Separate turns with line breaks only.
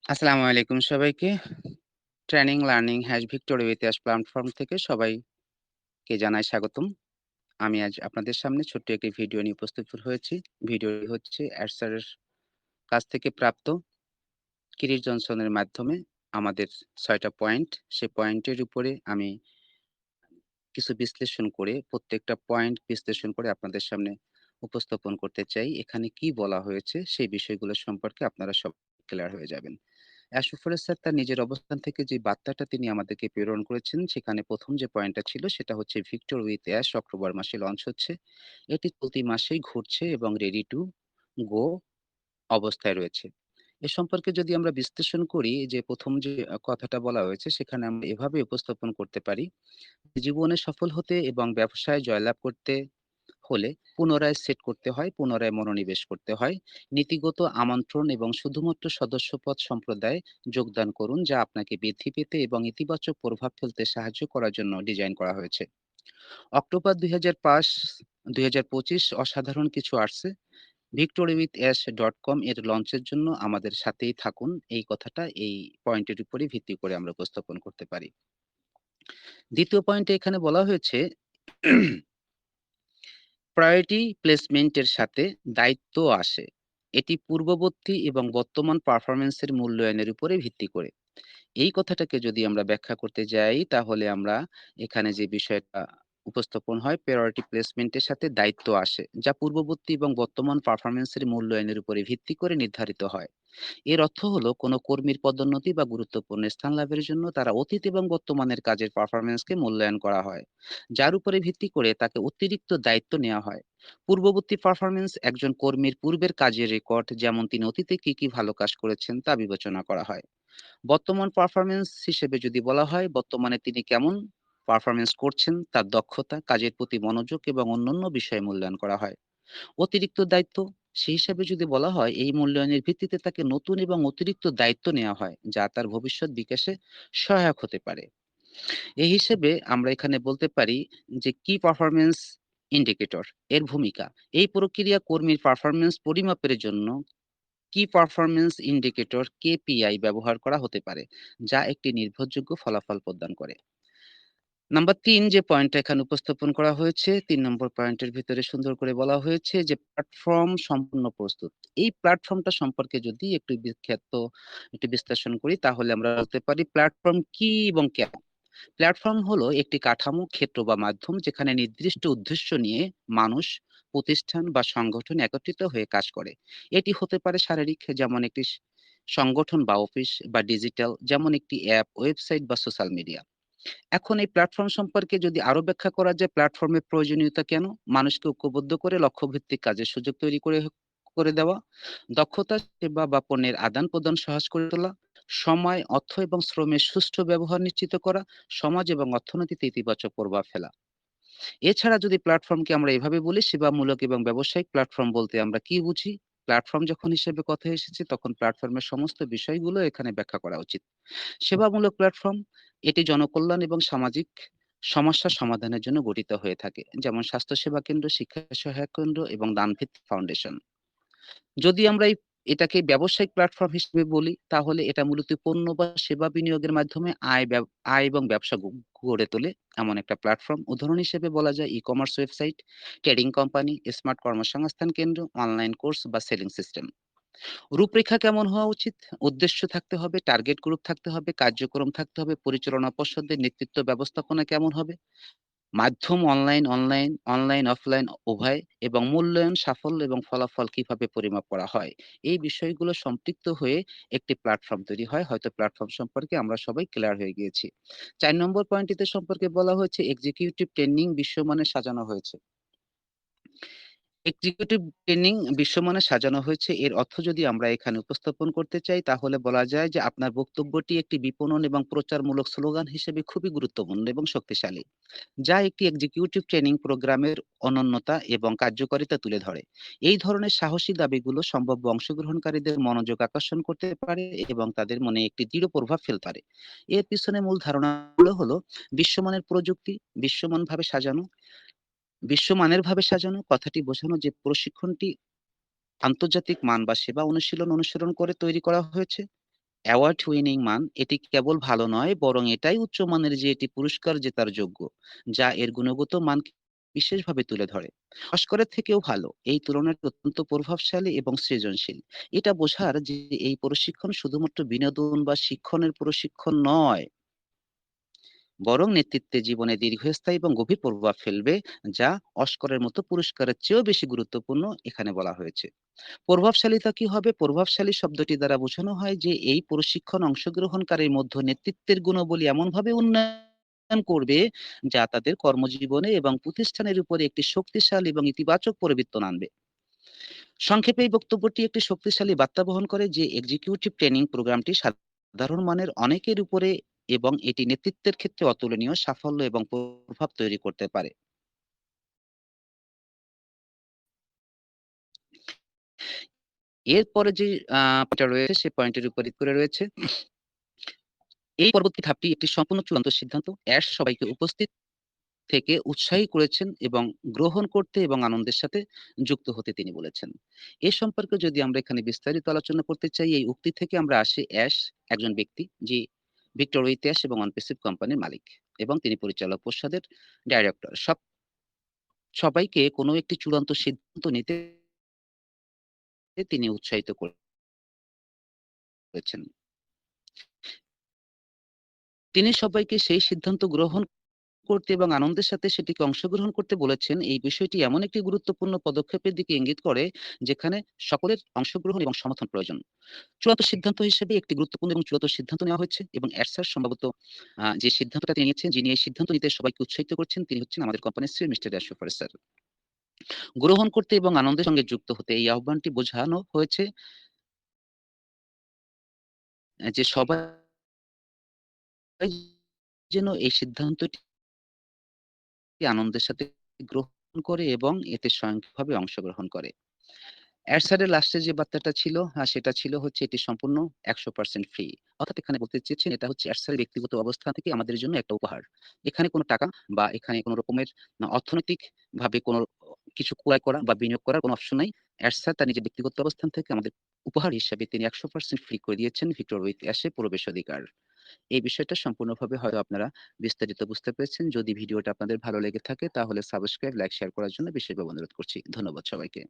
আসসালামু আলাইকুম সবাইকে। ট্রেনিং লার্নিং ভিক্টোরিয়া ইতিহাস প্ল্যাটফর্ম থেকে সবাইকে জানাই স্বাগতম। আমি আজ আপনাদের সামনে ছোট্ট একটি ভিডিও নিয়ে উপস্থিত হয়েছি। ভিডিওটি হচ্ছে স্যারের কাছ থেকে প্রাপ্ত কিরিশ জনসনের মাধ্যমে আমাদের ৬ টা পয়েন্ট। সে পয়েন্টের উপরে আমি কিছু বিশ্লেষণ করে প্রত্যেকটা পয়েন্ট বিশ্লেষণ করে আপনাদের সামনে উপস্থাপন করতে চাই। এখানে কি বলা হয়েছে সেই বিষয়গুলো সম্পর্কে আপনারা সবাই ক্লিয়ার হয়ে যাবেন। অ্যাশফারেজ স্যার তার নিজের অবস্থান থেকে যে বার্তাটা তিনি আমাদেরকে প্রেরণ করেছেন, সেখানে ১ম যে পয়েন্টটা ছিল সেটা হচ্ছে ভিক্টর উইথ অ্যাশ অক্টোবর মাসে লঞ্চ হচ্ছে। এটি চলতি মাসেই ঘুরছে এবং রেডি টু গো অবস্থায় রয়েছে। এ সম্পর্কে যদি আমরা বিশ্লেষণ করি যে ১ম যে কথাটা বলা হয়েছে সেখানে আমরা এভাবে উপস্থাপন করতে পারি, জীবনে সফল হতে এবং ব্যবসায় জয়লাভ করতে হলে পুনরায় সেট করতে হয়, পুনরায় মনোনিবেশ করতে হয়। নীতিগত আমন্ত্রণ এবং শুধুমাত্র সদস্যপদ সম্প্রদায়ে যোগদান করুন, যা আপনাকে বৃদ্ধি পেতে এবং ইতিবাচক প্রভাব ফেলতে সাহায্য করার জন্য ডিজাইন করা হয়েছে। অক্টোবর ২০২৫ অসাধারণ কিছু আসছে। victoryWithAsh.com এর লঞ্চের জন্য আমাদের সাথেই থাকুন। এই কথাটা এই পয়েন্টের উপরেই ভিত্তি করে আমরা উপস্থাপন করতে পারি। ২য় পয়েন্টে এখানে বলা হয়েছে প্রায়োরিটি প্লেসমেন্টের সাথে দায়িত্ব আসে। এটি পূর্ববর্তী এবং বর্তমান পারফরম্যান্সের মূল্যায়নের উপরে ভিত্তি করে। এই কথাটাকে যদি আমরা ব্যাখ্যা করতে যাই তাহলে আমরা এখানে যে বিষয়টা উপস্থাপন হয় প্রায়োরিটি প্লেসমেন্টের সাথে দায়িত্ব আসে, যা পূর্ববর্তী এবং বর্তমান পারফরম্যান্সের মূল্যায়নের উপরে ভিত্তি করে নির্ধারিত হয়। এর অর্থ হলো কোনো কর্মীর পদোন্নতি বা গুরুত্বপূর্ণ স্থান লাভের জন্য তারা অতীত এবং বর্তমানের কাজের পারফরম্যান্সকে মূল্যায়ন করা হয়, যার উপরে ভিত্তি করে তাকে অতিরিক্ত দায়িত্ব নেওয়া হয়। পূর্ববর্তী পারফরম্যান্স একজন কর্মীর পূর্বের কাজের রেকর্ড, যেমন তিনি অতীতে কি কি ভালো কাজ করেছেন তা বিবেচনা করা হয়। বর্তমান পারফরম্যান্স হিসেবে যদি বলা হয়, বর্তমানে তিনি কেমন পারফরম্যান্স করছেন তার দক্ষতা, কাজের প্রতি মনোযোগ এবং অন্যান্য বিষয়ে মূল্যায়ন করা হয়। অতিরিক্ত দায়িত্ব সেই হিসাবে যদি বলা হয়, এই মূল্যায়নের ভিত্তিতে তাকে নতুন এবং অতিরিক্ত দায়িত্ব নেওয়া হয়, যা তার ভবিষ্যৎ বিকাশে সহায়ক হতে পারে। এই হিসেবে আমরা এখানে বলতে পারি যে কি পারফরম্যান্স ইন্ডিকেটর এর ভূমিকা। এই প্রক্রিয়া কর্মীর পারফরম্যান্স পরিমাপের জন্য কি পারফরম্যান্স ইন্ডিকেটর কেপিআই ব্যবহার করা হতে পারে, যা একটি নির্ভরযোগ্য ফলাফল প্রদান করে। নাম্বার ৩ যে পয়েন্টটা এখানে উপস্থাপন করা হয়েছে, ৩ নম্বর পয়েন্টের ভিতরে সুন্দর করে বলা হয়েছে যে প্ল্যাটফর্ম সম্পূর্ণ প্রস্তুত। এই প্ল্যাটফর্মটা সম্পর্কে যদি একটু বিশ্লেষণ করি তাহলে আমরা বলতে পারি প্ল্যাটফর্ম কি এবং কেন? প্ল্যাটফর্ম হলো একটি কাঠামো, ক্ষেত্র বা মাধ্যম যেখানে নির্দিষ্ট উদ্দেশ্য নিয়ে মানুষ, প্রতিষ্ঠান বা সংগঠন একত্রিত হয়ে কাজ করে। এটি হতে পারে শারীরিক, যেমন একটি সংগঠন বা অফিস, বা ডিজিটাল, যেমন একটি অ্যাপ, ওয়েবসাইট বা সোশ্যাল মিডিয়া। এখন এই প্ল্যাটফর্ম সম্পর্কে যদি আরো ব্যাখ্যা করা যায়, প্ল্যাটফর্মের প্রয়োজনীয়তা কেন? মানুষকে ঐক্যবদ্ধ করে লক্ষ্যভিত্তিক কাজের সুযোগ তৈরি করে করে দেওয়া, দক্ষতা, সেবা বা পণ্যের আদান-প্রদান সহজ করে তোলা, সময়, অর্থ এবং শ্রমের সুষ্ঠু ব্যবহার নিশ্চিত করা, সমাজ এবং অর্থনীতিতে ইতিবাচক প্রভাব ফেলা। এছাড়া যদি প্ল্যাটফর্মকে আমরা এভাবে বলি, সেবামূলক এবং ব্যবসায়িক প্ল্যাটফর্ম বলতে আমরা কি বুঝি? প্ল্যাটফর্ম যখন হিসেবে কথা এসেছে তখন প্ল্যাটফর্মের সমস্ত বিষয়গুলো এখানে ব্যাখ্যা করা উচিত। সেবামূলক প্ল্যাটফর্ম এটি জনকল্যাণ এবং সামাজিক সমস্যা সমাধানের জন্য গঠিত হয়ে থাকে, যেমন স্বাস্থ্যসেবা কেন্দ্র, শিক্ষা সহায়ক কেন্দ্র এবং দানভিত্তিক ফাউন্ডেশন। যদি আমরা এটাকে ব্যবসায়িক প্ল্যাটফর্ম হিসেবে বলি, তাহলে এটা মূলত পণ্য বা সেবা বিনিয়োগের মাধ্যমে আয় এবং ব্যবসা গড়ে তোলে এমন একটা প্ল্যাটফর্ম। উদাহরণ হিসেবে বলা যায় e-commerce website, trading company, smart কর্মসংস্থান কেন্দ্র, অনলাইন কোর্স বা সেলিং সিস্টেম। রূপরেখা কেমন হওয়া উচিত? উদ্দেশ্য থাকতে হবে, টার্গেট গ্রুপ থাকতে হবে, কার্যক্রম থাকতে হবে, পরিচালনা পর্ষদের নেতৃত্ব ব্যবস্থাপনা কেমন হবে? মাধ্যম অনলাইন, অফলাইন উভয়, এবং মূল্যায়ন, সাফল্য এবং ফলাফল কিভাবে পরিমাপ করা হয়। এই বিষয়গুলো সম্পৃক্ত হয়ে একটি প্ল্যাটফর্ম তৈরি হয়। হয়তো প্ল্যাটফর্ম সম্পর্কে আমরা সবাই ক্লিয়ার হয়ে গিয়েছি। ৪ নম্বর পয়েন্টটিতে সম্পর্কে বলা হয়েছে এক্সিকিউটিভ ট্রেনিং বিশ্বমানে সাজানো হয়েছে। এক্সিকিউটিভ ট্রেনিং বিশ্বমানে সাজানো হয়েছে। এর অর্থ যদি আমরা এখানে উপস্থাপন করতে চাই তাহলে বলা যায় যে আপনার বক্তব্যটি একটি বিপণন এবং প্রচারমূলক স্লোগান হিসেবে খুবই গুরুত্বপূর্ণ এবং শক্তিশালী, যা একটি এক্সিকিউটিভ ট্রেনিং প্রোগ্রামের অনন্যতা এবং কার্যকারিতা তুলে ধরে। এই ধরনের সাহসী দাবিগুলো সম্ভাব্য অংশগ্রহণকারীদের মনোযোগ আকর্ষণ করতে পারে এবং তাদের মনে একটি দৃঢ় প্রভাব ফেলতে পারে। এর পিছনে মূল ধারণাগুলো হলো বিশ্বমানের প্রযুক্তি, বিশ্বমানভাবে সাজানো। বিশ্বমানের ভাবে সাজানো কথাটি বোঝানো যে প্রশিক্ষণটি আন্তর্জাতিক মান বা সেবা অনুশীলন অনুসরণ করে তৈরি করা হয়েছে। অ্যাওয়ার্ড উইনিং মান এটি কেবল ভালো নয়, বরং এটাই উচ্চমানের যে এটি পুরস্কার জেতার যোগ্য, যা এর গুণগত মানকে বিশেষভাবে তুলে ধরে। অস্কারের থেকেও ভালো, এই তুলনাটি অত্যন্ত প্রভাবশালী এবং সৃজনশীল। এটা বোঝার যে এই প্রশিক্ষণ শুধুমাত্র বিনোদন বা শিক্ষণের প্রশিক্ষণ নয়, বরং নেতৃত্বে জীবনে দীর্ঘস্থায়ী এবং গভীর প্রভাব ফেলবে, যা অস্কারের মতো পুরস্কারের চেয়েও বেশি গুরুত্বপূর্ণ এখানে বলা হয়েছে। প্রভাবশালীতা কি হবে? প্রভাবশালী শব্দটি দ্বারা বোঝানো হয় যে এই প্রশিক্ষণ অংশগ্রহণকারীর মধ্যে নেতৃত্বের গুণাবলী এমনভাবে উন্নয়ন করবে, যা তাদের কর্মজীবনে এবং প্রতিষ্ঠানের উপরে একটি শক্তিশালী এবং ইতিবাচক পরিবর্তন আনবে। সংক্ষেপে এই বক্তব্যটি একটি শক্তিশালী বার্তা বহন করে যে এক্সিকিউটিভ ট্রেনিং প্রোগ্রামটি সাধারণ মানের অনেকের উপরে এবং এটি নেতৃত্বের ক্ষেত্রে অতুলনীয় সাফল্য এবং প্রভাব তৈরি করতে পারে। এরপরে যে পয়েন্টটা রয়েছে সে পয়েন্টের উপর ভিত্তি করে রয়েছে। এই পরবর্তী ধাপটি একটি সম্পূর্ণ চূড়ান্ত সিদ্ধান্ত। অ্যাশ সবাইকে উপস্থিত থেকে উৎসাহী করেছেন এবং গ্রহণ করতে এবং আনন্দের সাথে যুক্ত হতে তিনি বলেছেন। এ সম্পর্কে যদি আমরা এখানে বিস্তারিত আলোচনা করতে চাই, এই উক্তি থেকে আমরা আসি অ্যাশ একজন ব্যক্তি যিনি ভিক্টর ইতিহাস এবং অনপেসিভ কোম্পানির মালিক এবং তিনি পরিচালক পর্ষদের ডাইরেক্টর। সবাইকে কোনো একটি চূড়ান্ত সিদ্ধান্ত নিতে তিনি উৎসাহিত করেছেন। তিনি সবাইকে সেই সিদ্ধান্ত গ্রহণ করতে এবং আনন্দের সাথে সেটিকে অংশগ্রহণ করতে বলেছেন। এই বিষয়টি এমন একটি গুরুত্বপূর্ণ পদক্ষেপের দিকে ইঙ্গিত করে, যেখানে সকলের অংশগ্রহণ এবং সমর্থন প্রয়োজন। চূড়ান্ত সিদ্ধান্ত হিসেবে একটি গুরুত্বপূর্ণ এবং চূড়ান্ত সিদ্ধান্ত নেওয়া হয়েছে এবং এরশাদ সম্ভবত যে সিদ্ধান্তটা তিনি নিয়েছেন, যিনি এই সিদ্ধান্ত নিতে সবাইকে উৎসাহিত করছেন, তিনি হচ্ছেন আমাদের কোম্পানির সিইও মিস্টার ইয়াসুফ স্যার। গ্রহণ করতে এবং আনন্দের সঙ্গে যুক্ত হতে এই আহ্বানটি বোঝানো হয়েছে যে সবাই যেন এই সিদ্ধান্তটি আনন্দের সাথে গ্রহণ করে এবং এতে স্বয়ংক্রিয়ভাবে অংশগ্রহণ করে। এরশাদের লাস্টে যে বার্তাটা ছিল সেটা ছিল হচ্ছে এটি সম্পূর্ণ ১০০% ফ্রি। অর্থাৎ এখানে বলতে চেয়েছেন এটা হচ্ছে এরশাদের ব্যক্তিগত অবস্থান থেকে আমাদের জন্য একটা উপহার। এখানে কোনো টাকা বা এখানে কোনো রকমের অর্থনৈতিকভাবে কোনো কিছু ক্রয় করা বা বিনিয়োগ করার কোনো অপশন নাই। এরশাদ তার নিজের ব্যক্তিগত অবস্থান থেকে আমাদের উপহার হিসেবে তিনি ১০০% ফ্রি করে দিয়েছেন ভিক্টর উইথ অ্যাশে প্রবেশ অধিকার। এই বিষয়টা সম্পূর্ণভাবে হয়তো আপনারা বিস্তারিত বুঝতে পেরেছেন। যদি ভিডিওটা আপনাদের ভালো লেগে থাকে তাহলে সাবস্ক্রাইব, লাইক, শেয়ার করার জন্য বিশেষভাবে অনুরোধ করছি। ধন্যবাদ সবাইকে।